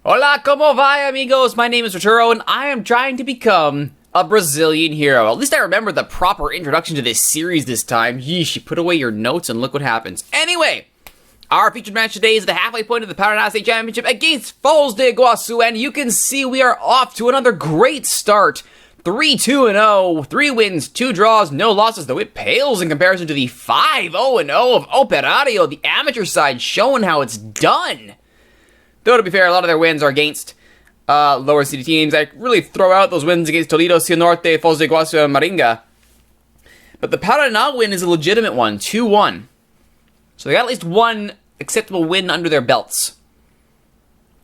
Hola, como vai, amigos? My name is Rituro, and I am trying to become a Brazilian hero. At least I remember the proper introduction to this series this time. Yeesh, you put away your notes and look what happens. Anyway, our featured match today is the halfway point of the Paranaense Championship against Foz do Iguaçu, and you can see we are off to another great start. 3-2-0, 3 wins, 2 draws, no losses, though it pales in comparison to the 5-0-0 of Operario, the amateur side, showing how it's done. Though, to be fair, a lot of their wins are against lower city teams. I really throw out those wins against Toledo, Cianorte, Foz do Iguaçu, and Maringa. But the Paraná win is a legitimate one, 2-1. So they got at least one acceptable win under their belts.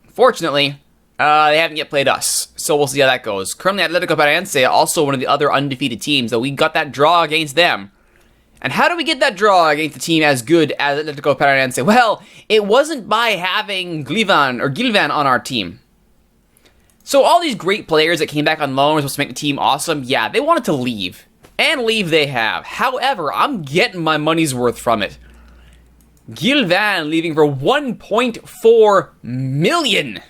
Fortunately, they haven't yet played us, so we'll see how that goes. Currently, Atlético Paranaense, also one of the other undefeated teams, though we got that draw against them. And how do we get that draw against a team as good as Atlético Paranaense? Well, it wasn't by having Gilvan on our team. So all these great players that came back on loan were supposed to make the team awesome, yeah, they wanted to leave. And leave they have. However, I'm getting my money's worth from it. Gilvan leaving for 1.4 million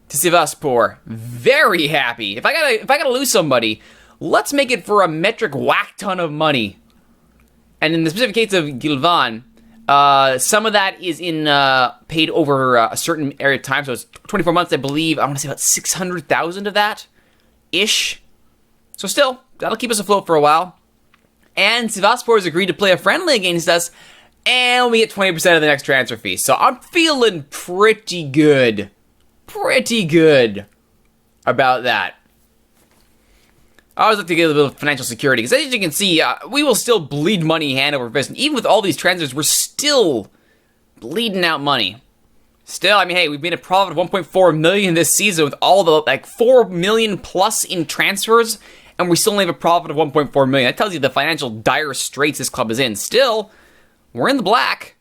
to Sivasspor. Very happy. If I gotta lose somebody, let's make it for a metric whack ton of money. And in the specific case of Gilvan, some of that is paid over a certain area of time, so it's 24 months, I believe. I want to say about 600,000 of that ish. So still, that'll keep us afloat for a while. And Sivasspor has agreed to play a friendly against us, and we get 20% of the next transfer fee. So I'm feeling pretty good about that. I always like to get a little bit of financial security, because as you can see, we will still bleed money hand over fist. And even with all these transfers, we're still bleeding out money. Still, I mean, hey, we've made a profit of 1.4 million this season with all the, 4 million plus in transfers, and we still only have a profit of 1.4 million. That tells you the financial dire straits this club is in. Still, we're in the black,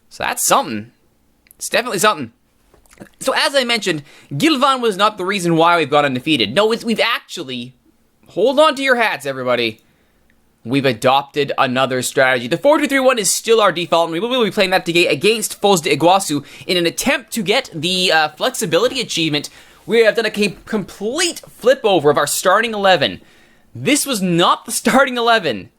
so that's something. It's definitely something. So as I mentioned, Gilvan was not the reason why we've gone undefeated. No, we've actually... Hold on to your hats, everybody. We've adopted another strategy. The 4-2-3-1 is still our default, and we will be playing that today against Foz do Iguaçu in an attempt to get the flexibility achievement. We have done a complete flip over of our starting 11. This was not the starting 11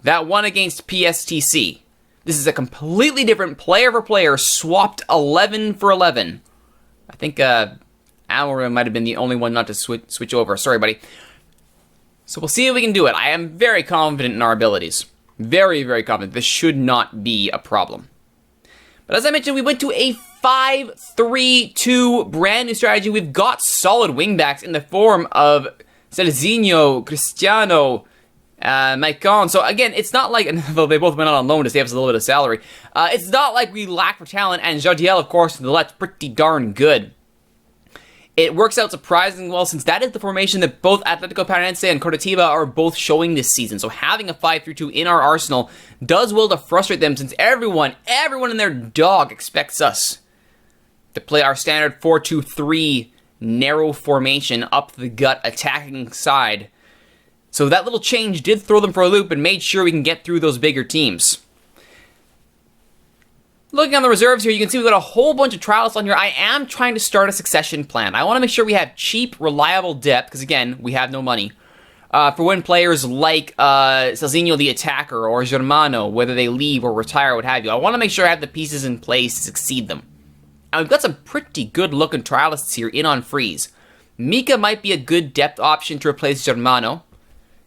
that won against PSTC. This is a completely different player for player, swapped 11 for 11. I think Almarin might have been the only one not to switch over. Sorry, buddy. So we'll see if we can do it. I am very confident in our abilities. Very, very confident. This should not be a problem. But as I mentioned, we went to a 5-3-2 brand new strategy. We've got solid wingbacks in the form of Celezinho, Cristiano, Maicon. So again, it's not like, though they both went out on loan to save us a little bit of salary, it's not like we lack for talent. And Jardiel, of course, to the left, pretty darn good. It works out surprisingly well, since that is the formation that both Atlético Paranaense and Coritiba are both showing this season. So having a 5-3-2 in our arsenal does well to frustrate them, since everyone and their dog expects us to play our standard 4-2-3 narrow formation up the gut attacking side. So that little change did throw them for a loop and made sure we can get through those bigger teams. Looking on the reserves here, you can see we've got a whole bunch of trials on here. I am trying to start a succession plan. I want to make sure we have cheap, reliable depth, because again, we have no money. For when players like Celezinho the attacker or Germano, whether they leave or retire, what have you, I want to make sure I have the pieces in place to succeed them. And we've got some pretty good looking trialists here in on freeze. Mika might be a good depth option to replace Germano.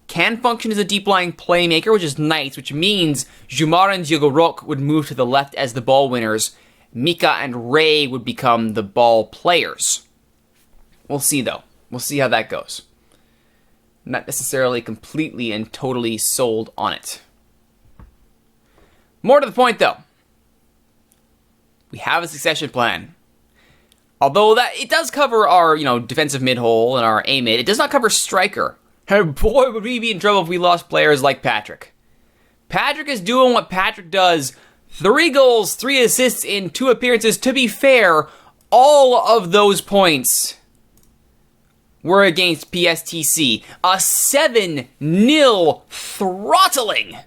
Can function as a deep-lying playmaker, which is nice, which means Jumar and Diogo Roque would move to the left as the ball winners. Mika and Ray would become the ball players. We'll see, though. We'll see how that goes. Not necessarily completely and totally sold on it. More to the point, though. We have a succession plan. Although that it does cover our, defensive mid-hole and our A-mid, it does not cover striker. And boy, would we be in trouble if we lost players like Patrick. Patrick is doing what Patrick does. 3 goals, 3 assists in 2 appearances. To be fair, all of those points were against PSTC. A 7-0 throttling.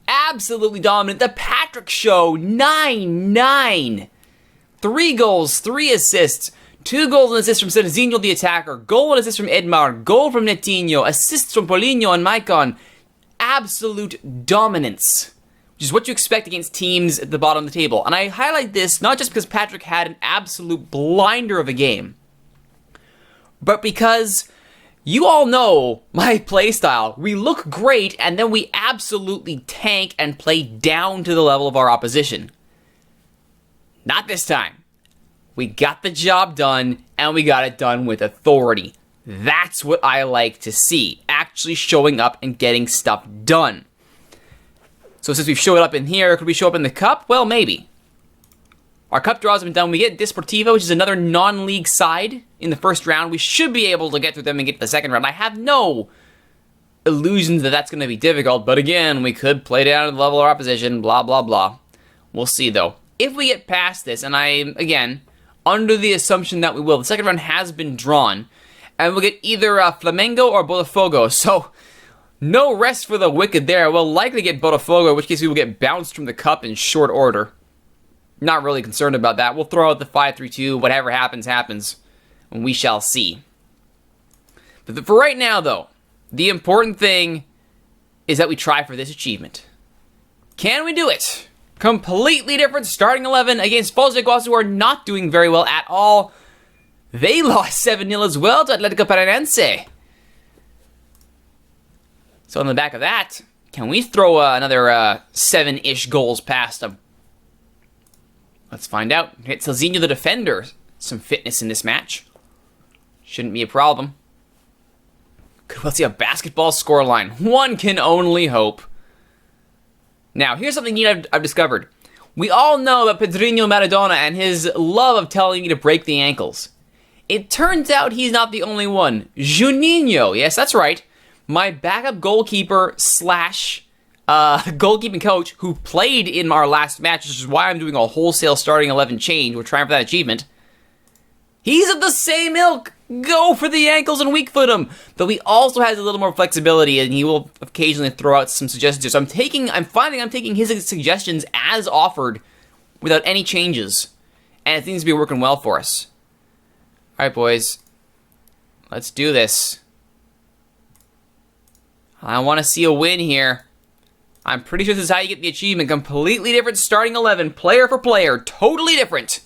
Absolutely dominant. The Patrick Show, 9-9. 3 goals, 3 assists. 2 goals and assists from Serginho, the attacker. Goal and assist from Edmar. Goal from Netinho. Assists from Paulinho and Maicon. Absolute dominance, which is what you expect against teams at the bottom of the table. And I highlight this not just because Patrick had an absolute blinder of a game, but because you all know my playstyle. We look great, and then we absolutely tank and play down to the level of our opposition. Not this time. We got the job done, and we got it done with authority. That's what I like to see. Actually showing up and getting stuff done. So since we've showed up in here, could we show up in the cup? Well, maybe. Our cup draws have been done. We get Desportivo, which is another non-league side in the first round. We should be able to get through them and get to the second round. I have no illusions that that's going to be difficult, but again, we could play down to the level of our opposition, blah, blah, blah. We'll see, though. If we get past this, and I'm, again, under the assumption that we will, the second round has been drawn, and we'll get either Flamengo or Botafogo, so no rest for the wicked there. We'll likely get Botafogo, in which case we will get bounced from the cup in short order. Not really concerned about that. We'll throw out the 5-3-2. Whatever happens, happens. And we shall see. But for right now, though, the important thing is that we try for this achievement. Can we do it? Completely different starting 11 against Foz do Iguaçu, who are not doing very well at all. They lost 7-0 as well to Atlético Paranaense. So on the back of that, can we throw another 7-ish goals past them? Let's find out. Hit Serginho, the defender. Some fitness in this match. Shouldn't be a problem. Could well see a basketball scoreline. One can only hope. Now, here's something neat I've discovered. We all know about Pedrinho Maradona and his love of telling you to break the ankles. It turns out he's not the only one. Juninho, yes, that's right. My backup goalkeeper slash goalkeeping coach who played in our last match, which is why I'm doing a wholesale starting 11 change. We're trying for that achievement. He's of the same ilk. Go for the ankles and weak foot him. Though he also has a little more flexibility, and he will occasionally throw out some suggestions. So I'm finding I'm taking his suggestions as offered without any changes. And it seems to be working well for us. Alright, boys. Let's do this. I want to see a win here. I'm pretty sure this is how you get the achievement. Completely different starting 11, player for player, totally different.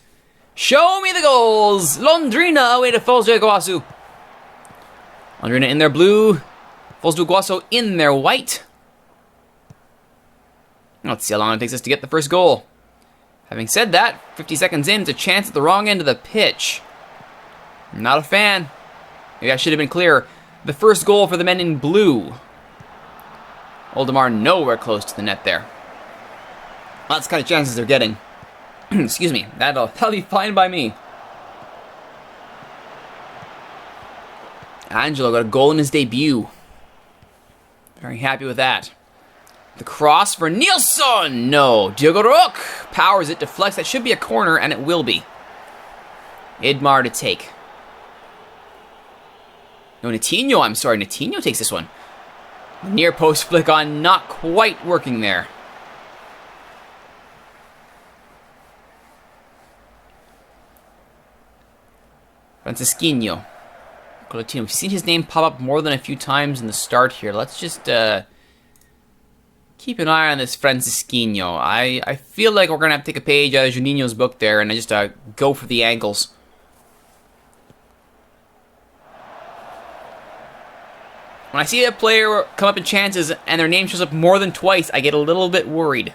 Show me the goals. Londrina away to Foz do Iguaçu. Londrina in their blue, Foz do Iguaçu in their white. Let's see how long it takes us to get the first goal. Having said that, 50 seconds in, it's a chance at the wrong end of the pitch. Not a fan. Maybe I should have been clearer. The first goal for the men in blue. Oldemar nowhere close to the net there. Well, that's the kind of chances they're getting. Excuse me. That'll be fine by me. Angelo got a goal in his debut. Very happy with that. The cross for Nilsson. No. Diogo Roque powers it, deflects. That should be a corner, and it will be. Edmar to take. No, Netinho. I'm sorry. Netinho takes this one. Near post flick on, not quite working there. Francisquinho. Colotino. We've seen his name pop up more than a few times in the start here. Let's just keep an eye on this Francisquinho. I feel like we're going to have to take a page out of Juninho's book there and just go for the ankles. When I see a player come up in chances and their name shows up more than twice, I get a little bit worried.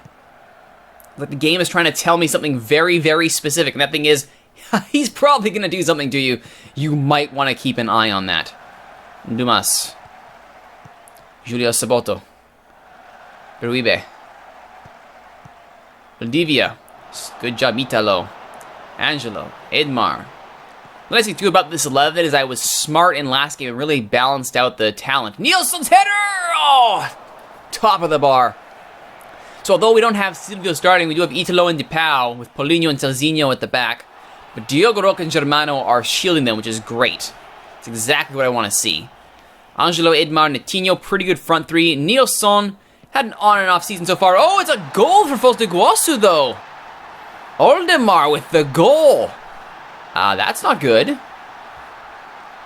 Like the game is trying to tell me something very, very specific. And that thing is, he's probably going to do something to you. You might want to keep an eye on that. Dumas. Julio Saboto. Uribe. Valdivia. Good job, Italo. Angelo. Edmar. The nice thing too about this 11 is I was smart in last game and really balanced out the talent. Nielsen's header! Oh! Top of the bar. So although we don't have Silvio starting, we do have Italo and DePau with Paulinho and Serginho at the back. But Diogo Roque and Germano are shielding them, which is great. It's exactly what I want to see. Angelo, Edmar, Netinho, pretty good front three. Nilsson had an on and off season so far. Oh, it's a goal for Foz do Iguaçu though. Oldemar with the goal. That's not good.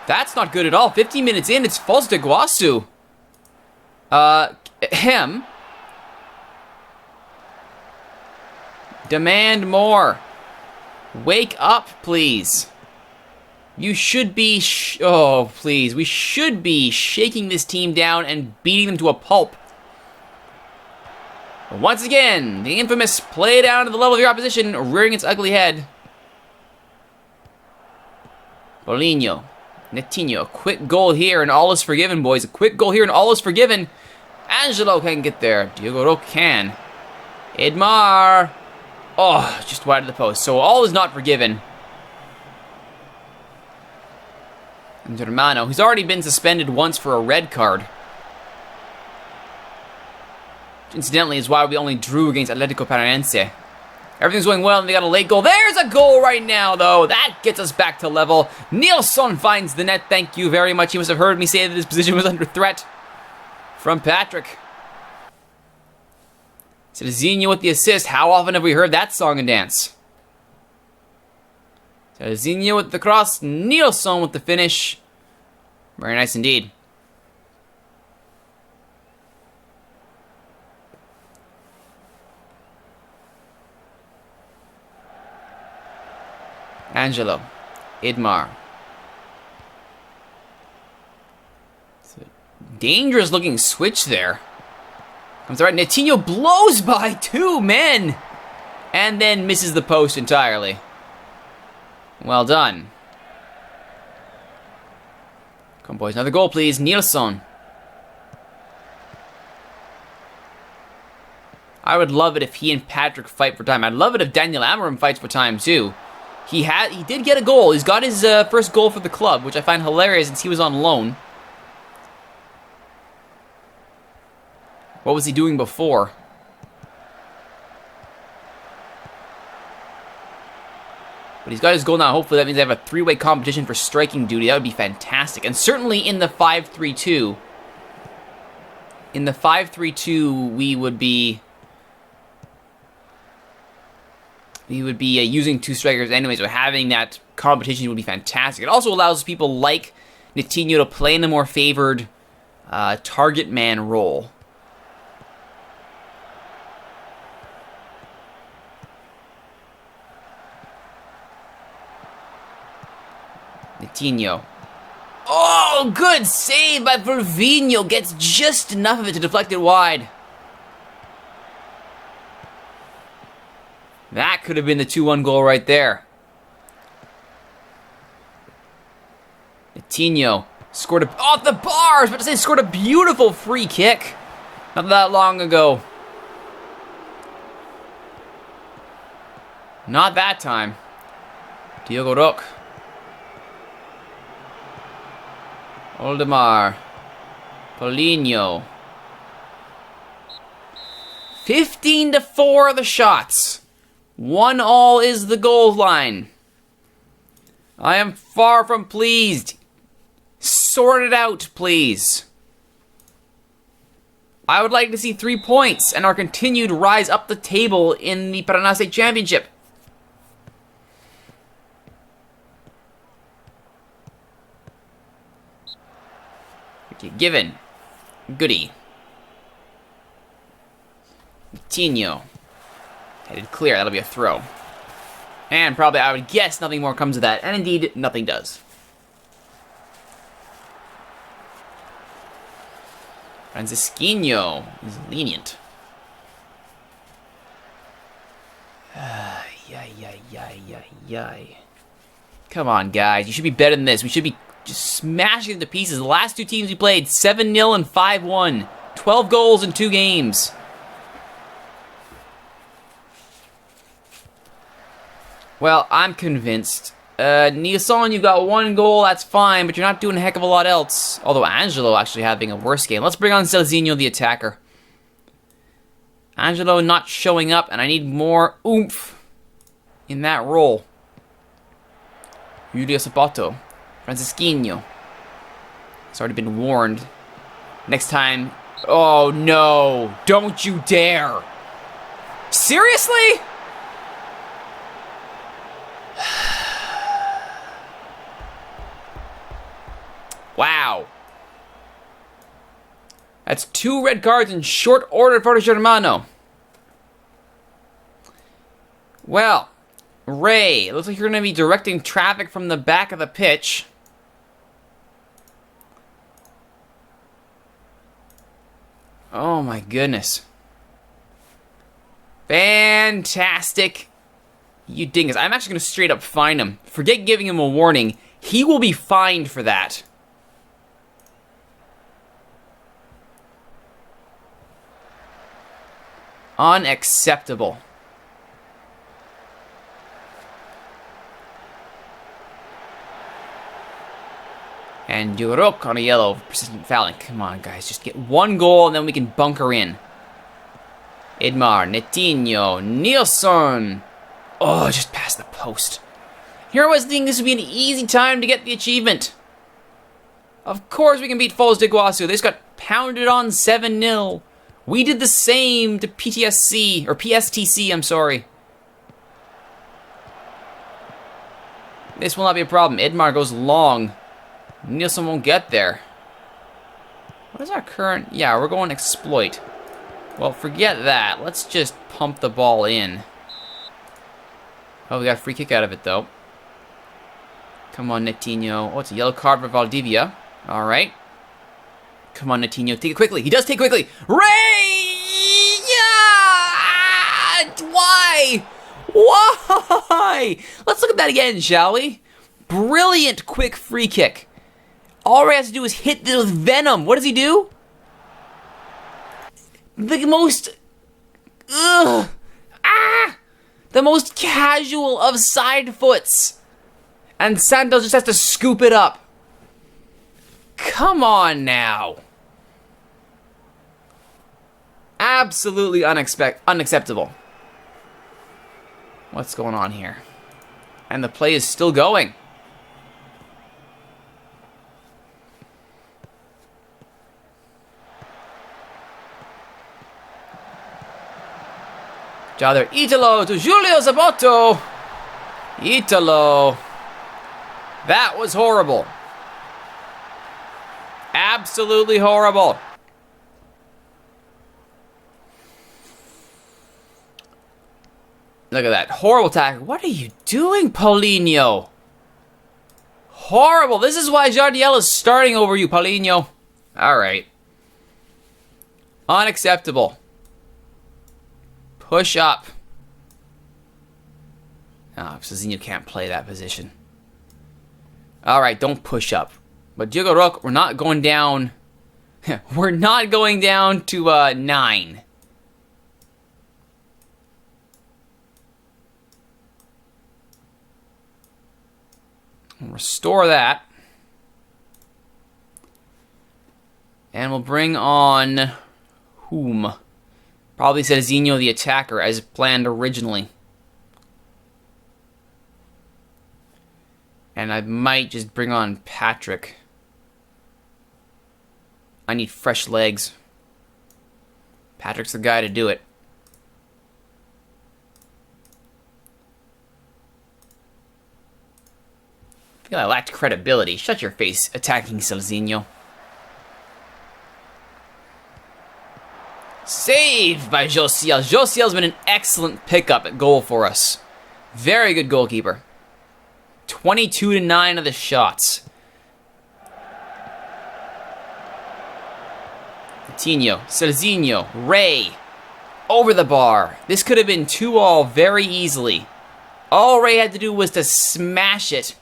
That's not good at all. 15 minutes in, it's Foz de Iguaçu. Demand more. Wake up, please. You should be... oh, please. We should be shaking this team down and beating them to a pulp. But once again, the infamous play down to the level of your opposition, rearing its ugly head. Paulinho. Netinho. A quick goal here and all is forgiven, boys. A quick goal here and all is forgiven. Angelo can get there. Diogo Roque can. Edmar. Oh, just wide of the post. So all is not forgiven. And Germano, who's already been suspended once for a red card. Which incidentally is why we only drew against Atletico Paranaense. Everything's going well and they got a late goal. There's a goal right now, though. That gets us back to level. Nilsson finds the net. Thank you very much. He must have heard me say that his position was under threat. From Patrick. Cedezinho with the assist. How often have we heard that song and dance? Cedezinho with the cross. Nilsson with the finish. Very nice indeed. Angelo. Idmar. It's a dangerous looking switch there. Comes right. Netinho blows by two men. And then misses the post entirely. Well done. Come on, boys. Another goal, please. Nilsson. I would love it if he and Patrick fight for time. I'd love it if Daniel Amorim fights for time, too. He did get a goal. He's got his first goal for the club, which I find hilarious since he was on loan. What was he doing before? But he's got his goal now. Hopefully that means they have a three-way competition for striking duty. That would be fantastic. And certainly in the 5-3-2. In the 5-3-2, we would be using two strikers anyway, so having that competition would be fantastic. It also allows people like Netinho to play in a more favored target man role. Netinho. Oh, good save by Vervinho. Gets just enough of it to deflect it wide. That could have been the 2-1 goal right there. Netinho scored off the bar. I was about to say scored a beautiful free kick not that long ago. Not that time. Diogo Roque. Oldemar. Paulinho. 15-4 are the shots. 1-1 is the goal line. I am far from pleased. Sort it out, please. I would like to see 3 points and our continued rise up the table in the Paranaense Championship. Okay, given. Goody. Netinho. Headed clear, that'll be a throw. And probably, I would guess, nothing more comes of that. And indeed, nothing does. Francisquinho is lenient. Come on, guys. You should be better than this. We should be just smashing them to pieces. The last two teams we played, 7-0 and 5-1. 12 goals in 2 games. Well, I'm convinced. Nilsson, you've got 1 goal, that's fine, but you're not doing a heck of a lot else. Although Angelo actually having a worse game. Let's bring on Cedezinho, the attacker. Angelo not showing up, and I need more oomph in that role. Julio Sapato. Francisquinho. It's already been warned. Next time... Oh, no. Don't you dare. Seriously? Wow. That's 2 red cards in short order for Germano. Well, Ray, it looks like you're going to be directing traffic from the back of the pitch. Oh my goodness. Fantastic. You dingus. I'm actually going to straight up fine him. Forget giving him a warning. He will be fined for that. Unacceptable. And Jurok on a yellow for persistent fouling. Come on, guys. Just get 1 goal, and then we can bunker in. Edmar, Netinho, Nilsson. Oh, just past the post. Here I was thinking this would be an easy time to get the achievement. Of course we can beat Foz de Iguaçu. They just got pounded on 7-0. We did the same to PTSC, or PSTC, I'm sorry. This will not be a problem. Edmar goes long. Nilsson won't get there. What is our current... Yeah, we're going exploit. Well, forget that. Let's just pump the ball in. Oh, we got a free kick out of it, though. Come on, Netinho. Oh, it's a yellow card for Valdivia. All right. Come on, Netinho. Take it quickly. He does take quickly. Ray! Yeah! Why? Why? Let's look at that again, shall we? Brilliant quick free kick. All Ray has to do is hit this with venom. What does he do? The most... the most casual of side foots. And Santos just has to scoop it up. Come on now. Absolutely unacceptable. What's going on here? And the play is still going. Jother Italo to Julio Zaboto. Italo. That was horrible. Absolutely horrible. Look at that. Horrible tackle. What are you doing, Paulinho? Horrible. This is why Jardiel is starting over you, Paulinho. All right. Unacceptable. Push up. Oh, Cezinho can't play that position. All right, don't push up. But Diego Roque, we're not going down. We're not going down to 9. Restore that. And we'll bring on whom? Probably Cezinho, the attacker, as planned originally. And I might just bring on Patrick. I need fresh legs. Patrick's the guy to do it. I feel I lacked credibility. Shut your face, attacking Cezinho. Saved by Josiel. Josiel's been an excellent pickup at goal for us. Very good goalkeeper. 22-9 of the shots. Coutinho, Cezinho, Ray. Over the bar. This could have been 2-2 very easily. All Ray had to do was to smash it.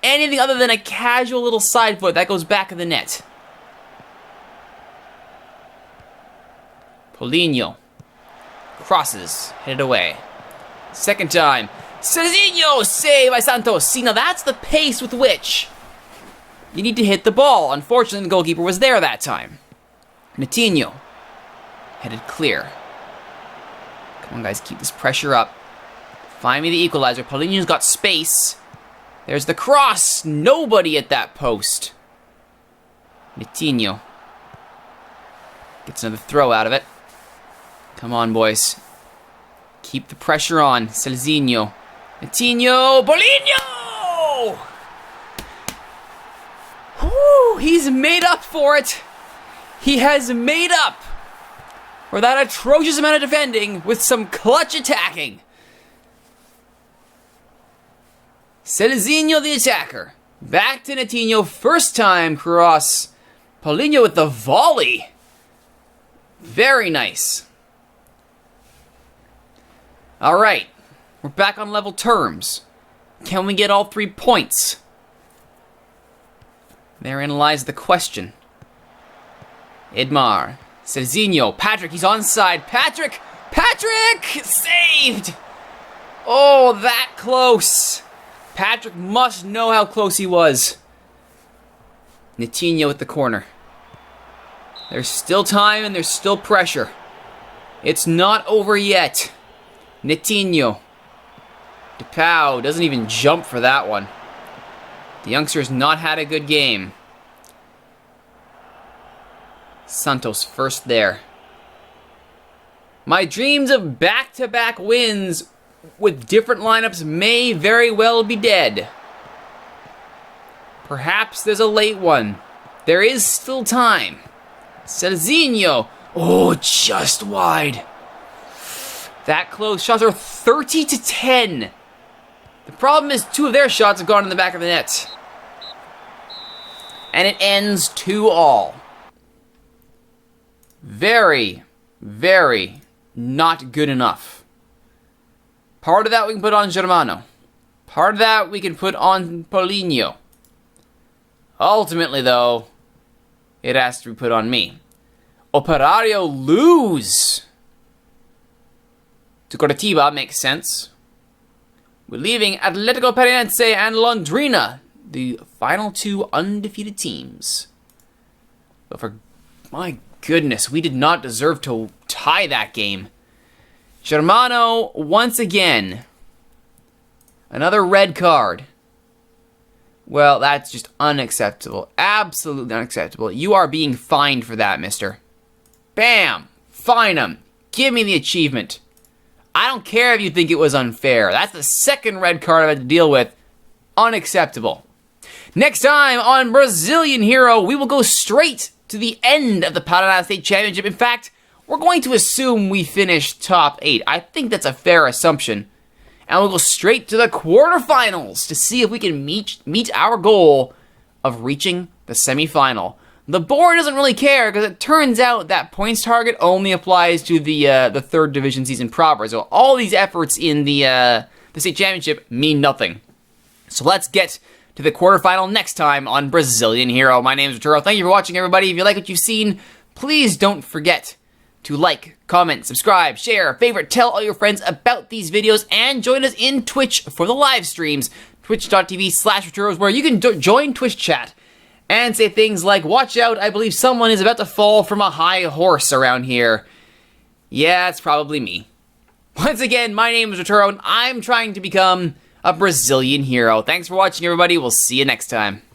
Anything other than a casual little side foot that goes back of the net. Paulinho. Crosses. Headed away. Second time. Cezinho! Save by Santos. See, now that's the pace with which you need to hit the ball. Unfortunately, the goalkeeper was there that time. Netinho. Headed clear. Come on, guys. Keep this pressure up. Find me the equalizer. Paulinho's got space. There's the cross. Nobody at that post. Netinho. Gets another throw out of it. Come on, boys. Keep the pressure on. Cezinho. Netinho. Paulinho! Whew, he's made up for it. He has made up for that atrocious amount of defending with some clutch attacking. Celezinho the attacker. Back to Netinho, first time cross. Paulinho with the volley. Very nice. Alright, we're back on level terms. Can we get all 3 points? Therein lies the question. Idmar. Celezinho. Patrick, he's onside. Patrick! Patrick! Saved! Oh, that close. Patrick must know how close he was. Netinho at the corner. There's still time and there's still pressure. It's not over yet. Netinho. DePau doesn't even jump for that one. The youngster's not had a good game. Santos first there. My dreams of back-to-back wins with different lineups may very well be dead. Perhaps there's a late one. There is still time. Celezinho. Oh, just wide. That close. Shots are 30-10. The problem is 2 of their shots have gone in the back of the net. And it ends 2-all. Very, very not good enough. Part of that we can put on Germano. Part of that we can put on Paulinho. Ultimately, though, it has to be put on me. Operario lose to Coritiba, makes sense. We're leaving Atletico Paranaense and Londrina, the final 2 undefeated teams. But for my goodness, we did not deserve to tie that game. Germano, once again. Another red card. Well, that's just unacceptable. Absolutely unacceptable. You are being fined for that, mister. Bam! Fine him. Give me the achievement. I don't care if you think it was unfair. That's the second red card I've had to deal with. Unacceptable. Next time on Brazilian Hero, we will go straight to the end of the Paraná State Championship. In fact, we're going to assume we finish top 8. I think that's a fair assumption. And we'll go straight to the quarterfinals to see if we can meet our goal of reaching the semifinal. The board doesn't really care because it turns out that points target only applies to the third division season proper. So all these efforts in the state championship mean nothing. So let's get to the quarterfinal next time on Brazilian Hero. My name is Rituro. Thank you for watching, everybody. If you like what you've seen, please don't forget to like, comment, subscribe, share, favorite, tell all your friends about these videos, and join us in Twitch for the live streams. Twitch.tv/Rituro is where you can join Twitch chat and say things like, watch out, I believe someone is about to fall from a high horse around here. Yeah, it's probably me. Once again, my name is Rituro, and I'm trying to become a Brazilian hero. Thanks for watching, everybody. We'll see you next time.